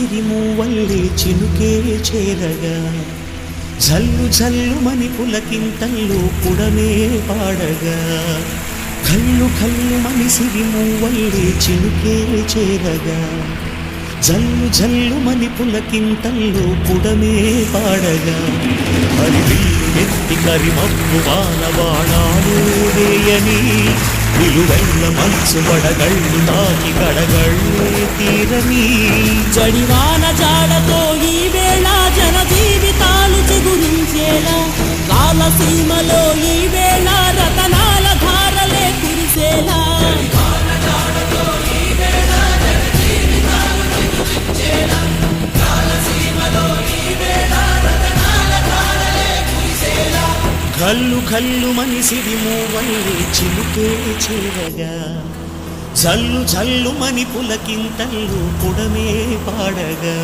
సిరిమూవల్లే చినుకే చేరగా జల్లు జల్లు మని పులకింతల్లో పుడమే పాడగా కళ్ళు కళ్ళు మని సిరిమూవల్లే చినుకే చేరగా జల్లు జల్లు మని పులకింతల్లో పుడమే పాడగా హరివిల్లు ఎత్తి కరిమప్పు వానవాడాలు వేయని విలువెల్ల మనసు వడగళ్ళు తాకి గడగళ్ళే తీరని జడివాన జాడతో ఈ వేళ జన జీవితాలు చిగురించేలా రాలసీమలో ఈ వేళ రతనాల ధారలే కురిసేలా కళ్ళు కళ్ళు మని సిరిమూవల్లే చినుకే చేరగా జల్లు జల్లు మని పులకింతల్లు పుడమే పాడగా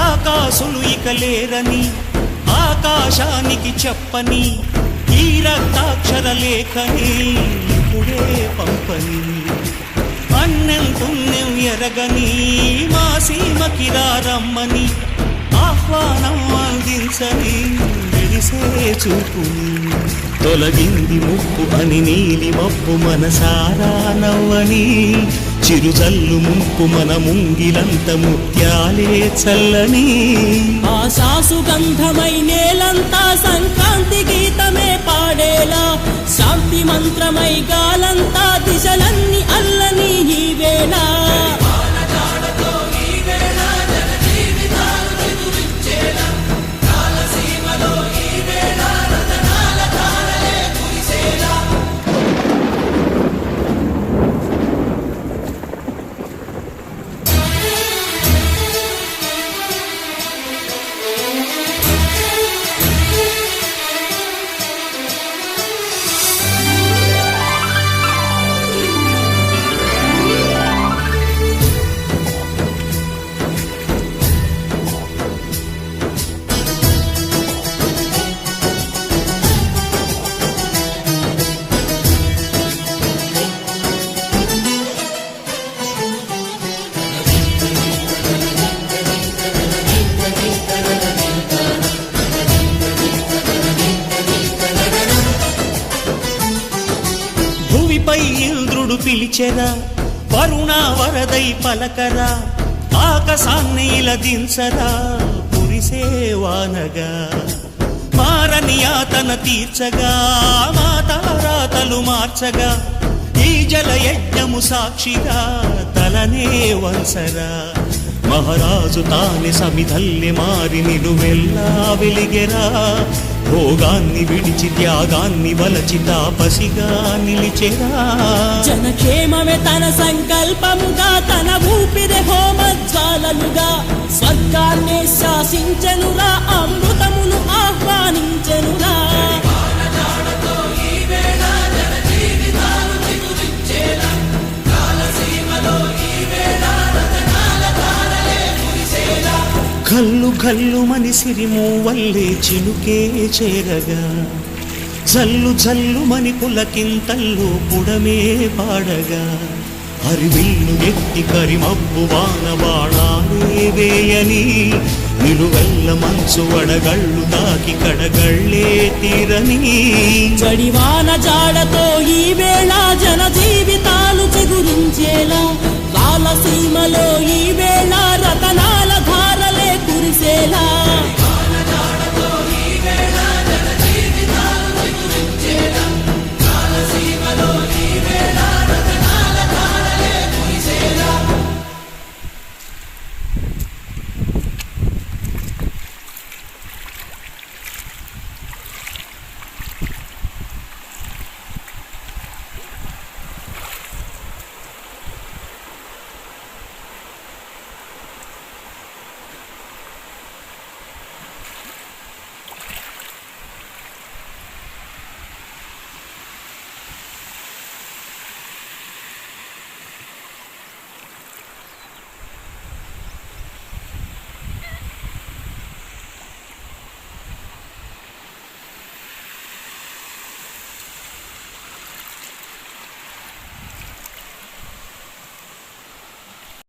ఆకాశులు ఇక లేరని ఆకాశానికి చెప్పని ఈ రక్తాక్షర లేఖని ఇప్పుడే పంపని అన్నం పుణ్యం ఎరగని మా సీమకి రమ్మని ఆహ్వానం అందించని వెలిసే చూపుని తొలగింది ముప్పు అని నీలి మబ్బు మనసారా నవ్వని చిరుజల్లు ముంపు మన ముంగిలంత ముత్యాలే చల్లని ఆశాసు గంధమై నేలంతా సంక్రాంతి గీతమే పాడేలా శాంతి మంత్రమై గాలంతా దిశలన్నీ అల్లని ఈ వేళ భూమిపై ఇంద్రుడు పిలిచెరా వరుణ వరదై పలకరా ఆకాశాన్ని ఇలా దించరా కురిసే వానగా మారని యాతన తీర్చగా మాతారాతలు మార్చగా ఈ జల యజ్ఞము సాక్షిగా తలనే వంసరా మహారాజు తానే సమిధల్లె మారి నిలువెల్లా వెలిగెరా భోగాన్ని విడిచి త్యాగాన్ని వలచి తాపసిగా నిలిచెరా జనక్షేమమే తన సంకల్పముగా తన ఊపిరి హోమజ్వాలలుగా స్వర్గాన్ని శాసించెనురా అమృతమును ఆహ్వానించెనురా కళ్ళు కళ్ళు మని సిరిమూవల్లే చినుకే చేరగా జల్లు జల్లు మని పులకింతల్లో పుడమే పాడగా హరివిల్లు ఎత్తి కరిమప్పు వానవాడాలే వేయని నిలువెల్ల మనసు వడగళ్ళు తాకి కడగళ్ళే తీరని జడివాన జాడతో ఈ వేళ జన జీవితాలు చిగురించేలా రాలసీమలో ఈ